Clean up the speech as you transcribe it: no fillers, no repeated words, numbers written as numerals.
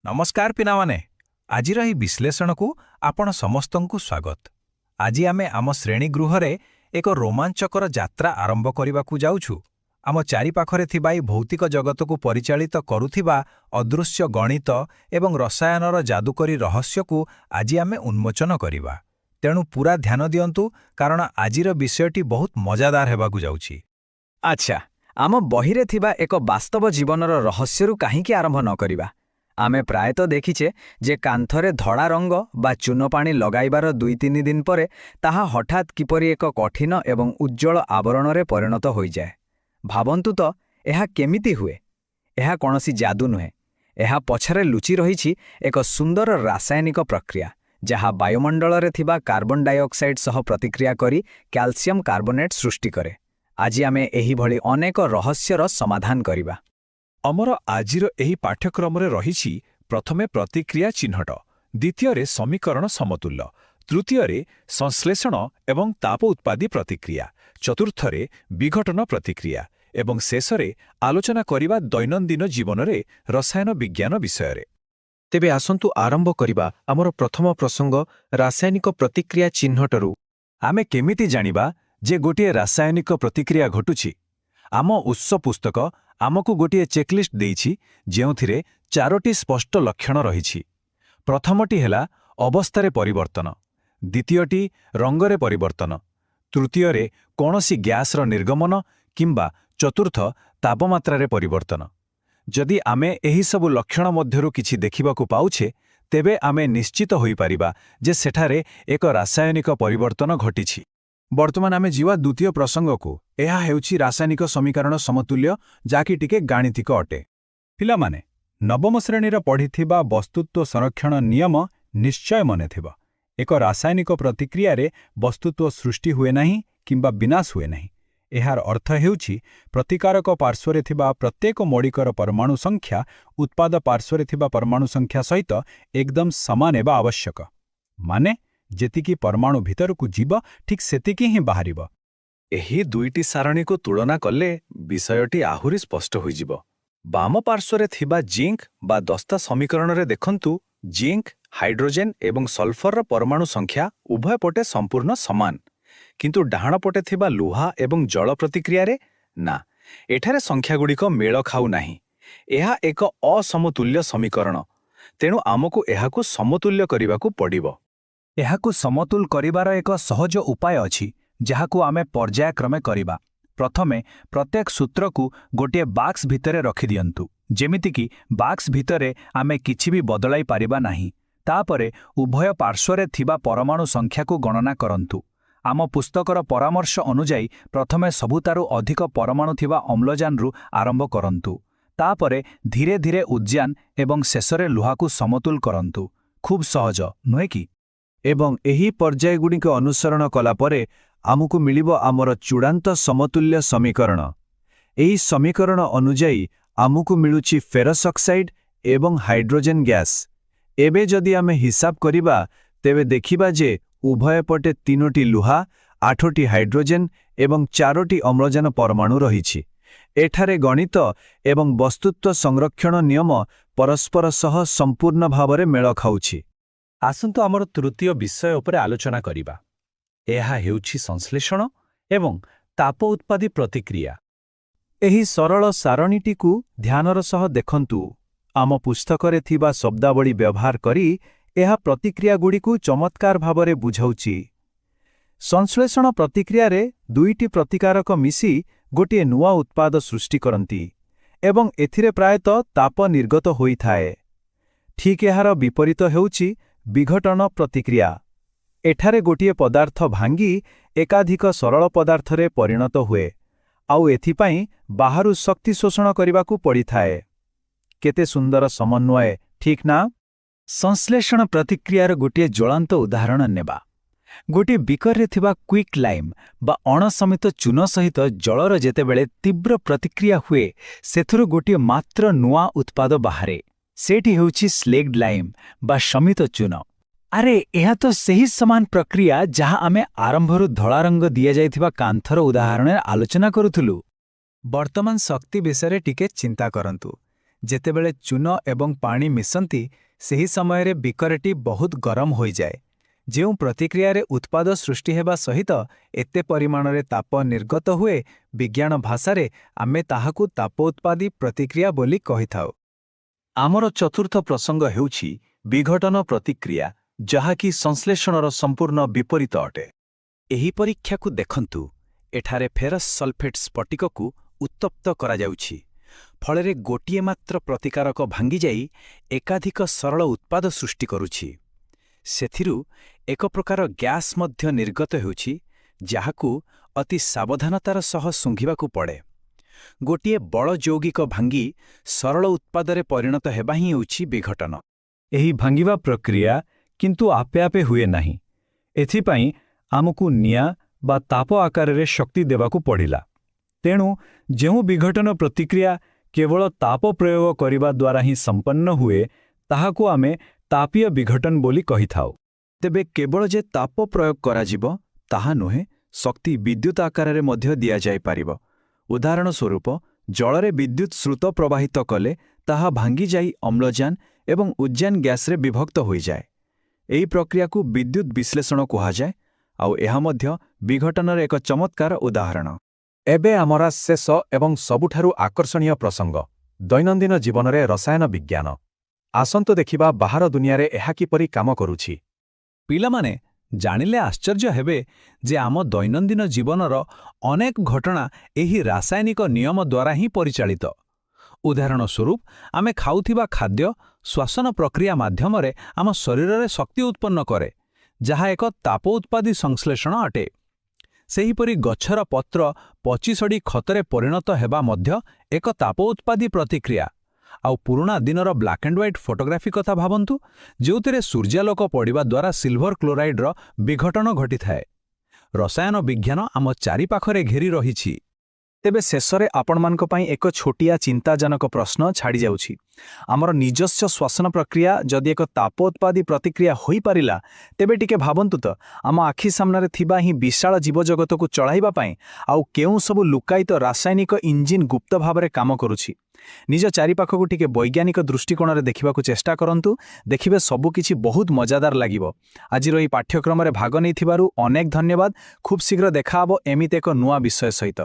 नमस्कार पिनामाने आजिर ही विश्लेषण को आपण समस्तंकु स्वागत। आज आमे आम श्रेणी गृहरे एक रोमांचकर यात्रा आरंभ करने जाउछु। आम चारिपाखरे थिबा ई भौतिक जगत को परिचालित करुथिबा अदृश्य गणित एवं रसायनर जादुकरी रहस्य को आज आमे उन्मोचन करिबा। तेणु पूरा ध्यान दियंतु कारण आजिर विषयटी बहुत मजादार हेबाकु जाउछि। अच्छा, आम बहिरे थिबा एक वास्तव जीवनर रहस्यरु काहींकी आरंभ न करिबा। आमे प्रायतः देखिछे जे कांथरे धड़ा रंग बा चून पानी लगाइबार 2-3 दिन परे ताहा हठात किपरि एक कठिन एवं उज्जवल आवरणरे परिणत होई जाए। भाबंतु तो एहा केमिति हुए? एहा कोनोसी जादू नुहे। एहा पछरे लुचि रहिछि एक सुंदर रासायनिक प्रक्रिया जहा वायुमंडलरे थिबा कार्बन डाइऑक्साइड सह प्रतिक्रिया करी कैल्शियम कार्बोनेट सृष्टि करे। आज आमे एही भली अनेक रहस्यर समाधान करिबा। अमर आजिर एही पाठ्यक्रमरे रहिछि प्रथमे प्रतिक्रिया चिन्हट, द्वितीय समीकरण समतुल्य, तृतीय संश्लेषण एवं ताप उत्पादी प्रतिक्रिया, चतुर्थ विघटन प्रतिक्रिया एवं शेषरे आलोचना करिबा दैनन्दिन जीवनरे रसायन विज्ञान विषय। तेबे आसंतु आरंभ करिबा आमर प्रथम प्रसंग रासायनिक प्रतिक्रिया चिन्हटरू। आमे केमिति जानिबा जे गोटे रासायनिक प्रतिक्रिया घटुछि? आम उत्स पुस्तक आमको गोटे चेकलिस्ट देइछि जेउथिरे 4टी स्पष्ट लक्षण रहिछि। प्रथमटी हेला अवस्थारे परिवर्तन, द्वितीयटी रंगरे परिवर्तन, तृतीय कोनोसी गैसर निर्गमन किंबा चतुर्थ तापमात्रारे परिवर्तन। जदि आमे एही सबु लक्षण मध्यरु किछि देखिबाकु पाउछे तेबे आमे निश्चित होई परिबा जे सेठारे एक रासायनिक परिवर्तन घटिछि। वर्तमान आमे जीवा द्वितीय प्रसंग को। एहा हेउछि रासायनिक समीकरण समतुल्य जाकि टिके गाणितिक अटे। पिलामाने नवम श्रेणीर पढ़िथिबा वस्तुत्व संरक्षण नियम निश्चय मने थिबा। एक रासायनिक प्रतिक्रिया रे वस्तुत्व सृष्टि हुए नहीं किंबा विनाश हुए नहीं। एहार अर्थ हेउछि प्रतिकारक पार्श्वरे थिबा प्रत्येक मौलिकर परमाणु संख्या उत्पाद पार्श्वरे थिबा परमाणु संख्या सहित एकदम समान हेबा आवश्यक। माने जेतिकी परमाणु भितर को जीव ठीक सेतिकी ही बाहरिब। एही दुईटी सारणी को तुलना कले विषयटी आहुरी स्पष्ट होई जिवो। बाम पार्श्वरे थिबा जिंक बा दस्ता समीकरण रे देखंतु जिंक, हाइड्रोजेन एवं सल्फर परमाणु संख्या उभय पटे संपूर्ण समान, किंतु डाहाण पटे थिबा लुहा एवं जल प्रतिक्रिया रे ना, एठारे संख्या गुड़िक मेल खाऊ नाही। एहा एक असमतुल्य समीकरण, तेणु आमको एहाकु समतुल्य करिबाकु पड़िबो। एहाकु समतुल करिबार एक सहज उपाय अछि जहाकु आमे पर्यायक्रमे करिबा। प्रथमे प्रत्येक सूत्र को गोटे बाक्स भितरे रखि दियंतु, जेमिति कि बाक्स भितरे आमे किछि भी बदलाई पारिबा नाही। तापरे उभय पार्श्वरे थिबा परमाणु संख्या को गणना करंतु। आम पुस्तकर परामर्श अनुजाई प्रथमे सबुतारु अधिक परमाणु थिबा अम्लजान रु आरंभ करंतु। तापरे धीरे धीरे उद्यान एवं शेषरे लुहाकु समतुल करंतु। खूब सहज नुहे कि? एवं एही पर्यायगुड़िक अनुसरण कला परे आमुकु मिलिबो आमर चूड़ांत समतुल्य समीकरण। एही समीकरण अनुजाई आमुकु मिलुछि फेरस ऑक्साइड एवं हाइड्रोजेन गैस। एबे जदि आमे हिसाब करिबा तेबे देखिबा जे उभय पटे 3टी लुहा, 8टी हाइड्रोजेन एवं 4टी अम्लजान परमाणु रहिछि। एठारे गणित एवं वस्तुत्व संरक्षण नियम परस्पर सह संपूर्ण भावरे मेल खाउछि। आसंतु आमर तृतीय विषय उपरे आलोचना करिबा। एहा हेउछि संश्लेषण एवं ताप उत्पादी प्रतिक्रिया। एही सरल सारणीटी को ध्यानर सह देखंतु। आम पुस्तकरे थिबा शब्दावली व्यवहार करी एहा प्रतिक्रिया गुड़िकु चमत्कार भावरे बुझाउछि। संश्लेषण प्रतिक्रिया रे दुईटी प्रतिकारक मिसी गोटे नुआ उत्पाद सृष्टि करंती एवं एथिरे प्रायतः ताप निर्गत होई थाए। ठीक एहार विपरीत हेउछि विघटन प्रतिक्रिया। एठारे गोटिए पदार्थ भांगी एकाधिक सरल पदार्थरे परिणत हुए, आउ एथिपाई बाहरु शक्ति शोषण करिबाकु पड़िथाए। केते सुंदर समन्वय, ठीक ना? संश्लेषण प्रतिक्रियार गोटिए ज्वलंत उदाहरण नेबा। गोटिए बिकरे थिबा क्विक लाइम बा अणसमित चून सहित जलर जेतेबेले तीव्र प्रतिक्रिया हुए सेथुरु गोटिए मात्र नुआ उत्पाद बाहरे। सेठी हेउछि स्लेग्ड लाइम बा शमित चून। अरे एहा तो सही समान प्रक्रिया जहा आमे आरंभरु धड़ा रंग दिया जाइथिबा कांथर उदाहरण आलोचना करुथुलु। वर्तमान शक्ति विषय टिके चिंता करंतु। ଯେତେବେଳେ ଚୂନ ଏବଂ ପାଣି ମିଶନ୍ତି ସେହି ସମୟରେ ବିକରଟି ବହୁତ ଗରମ ହୋଇଯାଏ ଯେଉଁ ପ୍ରତିକ୍ରିୟାରେ ଉତ୍ପାଦ ସୃଷ୍ଟି ହେବା ସହିତ ଏତେ ପରିମାଣରେ ତାପ ନିର୍ଗତ ହୁଏ ବିଜ୍ଞାନ ଭାଷାରେ ଆମେ ତାହାକୁ ତାପୋତ୍ପାଦୀ ପ୍ରତିକ୍ରିୟା ବୋଲି କହିଥାଉ। ଆମର ଚତୁର୍ଥ ପ୍ରସଙ୍ଗ ହେଉଛି ବିଘଟନ ପ୍ରତିକ୍ରିୟା ଯାହାକି ସଂଶ୍ଳେଷଣର ସମ୍ପୂର୍ଣ୍ଣ ବିପରୀତ ଅଟେ। ଏହି ପରୀକ୍ଷାକୁ ଦେଖନ୍ତୁ। ଏଠାରେ ଫେରସ୍ ସଲ୍ଫେଟ୍ ସ୍ଫଟିକକୁ ଉତ୍ତପ୍ତ କରାଯାଉଛି ଫଳରେ ଗୋଟିଏ ମାତ୍ର ପ୍ରତିକାରକ ଭାଙ୍ଗିଯାଇ ଏକାଧିକ ସରଳ ଉତ୍ପାଦ ସୃଷ୍ଟି କରୁଛି। ସେଥିରୁ ଏକ ପ୍ରକାର ଗ୍ୟାସ୍ ମଧ୍ୟ ନିର୍ଗତ ହେଉଛି ଯାହାକୁ ଅତି ସାବଧାନତାର ସହ ଶୁଙ୍ଘିବାକୁ ପଡ଼େ। ଗୋଟିଏ ବଳ ଯୌଗିକ ଭାଙ୍ଗି ସରଳ ଉତ୍ପାଦରେ ପରିଣତ ହେବା ହିଁ ହେଉଛି ବିଘଟନ। ଏହି ଭାଙ୍ଗିବା ପ୍ରକ୍ରିୟା କିନ୍ତୁ ଆପେ ଆପେ ହୁଏ ନାହିଁ। ଏଥିପାଇଁ ଆମକୁ ନିଆଁ ବା ତାପ ଆକାରରେ ଶକ୍ତି ଦେବାକୁ ପଡ଼ିଲା। ତେଣୁ ଯେଉଁ ବିଘଟନ ପ୍ରତିକ୍ରିୟା କେବଳ ତାପ ପ୍ରୟୋଗ କରିବା ଦ୍ୱାରା ହିଁ ସମ୍ପନ୍ନ ହୁଏ ତାହାକୁ ଆମେ ତାପୀୟ ବିଘଟନ ବୋଲି କହିଥାଉ। ତେବେ କେବଳ ଯେ ତାପ ପ୍ରୟୋଗ କରାଯିବ ତାହା ନୁହେଁ, ଶକ୍ତି ବିଦ୍ୟୁତ୍ ଆକାରରେ ମଧ୍ୟ ଦିଆଯାଇପାରିବ। ଉଦାହରଣ ସ୍ୱରୂପ ଜଳରେ ବିଦ୍ୟୁତ୍ ସ୍ରୋତ ପ୍ରବାହିତ କଲେ ତାହା ଭାଙ୍ଗିଯାଇ ଅମ୍ଳଜାନ ଏବଂ ଉଦ୍ଜାନ ଗ୍ୟାସ୍ରେ ବିଭକ୍ତ ହୋଇଯାଏ। ଏହି ପ୍ରକ୍ରିୟାକୁ ବିଦ୍ୟୁତ୍ ବିଶ୍ଳେଷଣ କୁହାଯାଏ ଆଉ ଏହା ମଧ୍ୟ ବିଘଟନର ଏକ ଚମତ୍କାର ଉଦାହରଣ। ଏବେ ଆମର ଶେଷ ଏବଂ ସବୁଠାରୁ ଆକର୍ଷଣୀୟ ପ୍ରସଙ୍ଗ ଦୈନନ୍ଦିନ ଜୀବନରେ ରସାୟନ ବିଜ୍ଞାନ। ଆସନ୍ତୁ ଦେଖିବା ବାହାର ଦୁନିଆରେ ଏହା କିପରି କାମ କରୁଛି। ପିଲାମାନେ ଜାଣିଲେ ଆଶ୍ଚର୍ଯ୍ୟ ହେବେ ଯେ ଆମ ଦୈନନ୍ଦିନ ଜୀବନର ଅନେକ ଘଟଣା ଏହି ରାସାୟନିକ ନିୟମ ଦ୍ୱାରା ହିଁ ପରିଚାଳିତ। ଉଦାହରଣ ସ୍ୱରୂପ ଆମେ ଖାଉଥିବା ଖାଦ୍ୟ ଶ୍ୱାସନ ପ୍ରକ୍ରିୟା ମାଧ୍ୟମରେ ଆମ ଶରୀରରେ ଶକ୍ତି ଉତ୍ପନ୍ନ କରେ ଯାହା ଏକ ତାପ ଉତ୍ପାଦୀ ସଂଶ୍ଳେଷଣ ଅଟେ। ସେହିପରି ଗଛର ପତ୍ର ପଚିସଢ଼ି ଖତରେ ପରିଣତ ହେବା ମଧ୍ୟ ଏକ ତାପ ଉତ୍ପାଦୀ ପ୍ରତିକ୍ରିୟା। ଆଉ ପୁରୁଣା ଦିନର ବ୍ଲାକ୍ ଆଣ୍ଡ ହ୍ୱାଇଟ୍ ଫଟୋଗ୍ରାଫି କଥା ଭାବନ୍ତୁ ଯେଉଁଥିରେ ସୂର୍ଯ୍ୟାଲୋକ ପଡ଼ିବା ଦ୍ୱାରା ସିଲଭର କ୍ଲୋରାଇଡ୍ର ବିଘଟନ ଘଟିଥାଏ। ରସାୟନ ବିଜ୍ଞାନ ଆମ ଚାରିପାଖରେ ଘେରି ରହିଛି। ତେବେ ଶେଷରେ ଆପଣମାନଙ୍କ ପାଇଁ ଏକ ଛୋଟିଆ ଚିନ୍ତାଜନକ ପ୍ରଶ୍ନ ଛାଡ଼ିଯାଉଛି। ଆମର ନିଜସ୍ୱ ଶ୍ୱାସନ ପ୍ରକ୍ରିୟା ଯଦି ଏକ ତାପୋତ୍ପାଦୀ ପ୍ରତିକ୍ରିୟା ହୋଇପାରିଲା ତେବେ ଟିକେ ଭାବନ୍ତୁ ତ ଆମ ଆଖି ସାମ୍ନାରେ ଥିବା ହିଁ ବିଶାଳ ଜୀବଜଗତକୁ ଚଳାଇବା ପାଇଁ ଆଉ କେଉଁ ସବୁ ଲୁକାୟିତ ରାସାୟନିକ ଇଞ୍ଜିନ୍ ଗୁପ୍ତ ଭାବରେ କାମ କରୁଛି। ନିଜ ଚାରିପାଖକୁ ଟିକେ ବୈଜ୍ଞାନିକ ଦୃଷ୍ଟିକୋଣରେ ଦେଖିବାକୁ ଚେଷ୍ଟା କରନ୍ତୁ। ଦେଖିବେ ସବୁକିଛି ବହୁତ ମଜାଦାର ଲାଗିବ। ଆଜିର ଏହି ପାଠ୍ୟକ୍ରମରେ ଭାଗ ନେଇଥିବାରୁ ଅନେକ ଧନ୍ୟବାଦ। ଖୁବ୍ ଶୀଘ୍ର ଦେଖାହେବ ଏମିତି ଏକ ନୂଆ ବିଷୟ ସହିତ।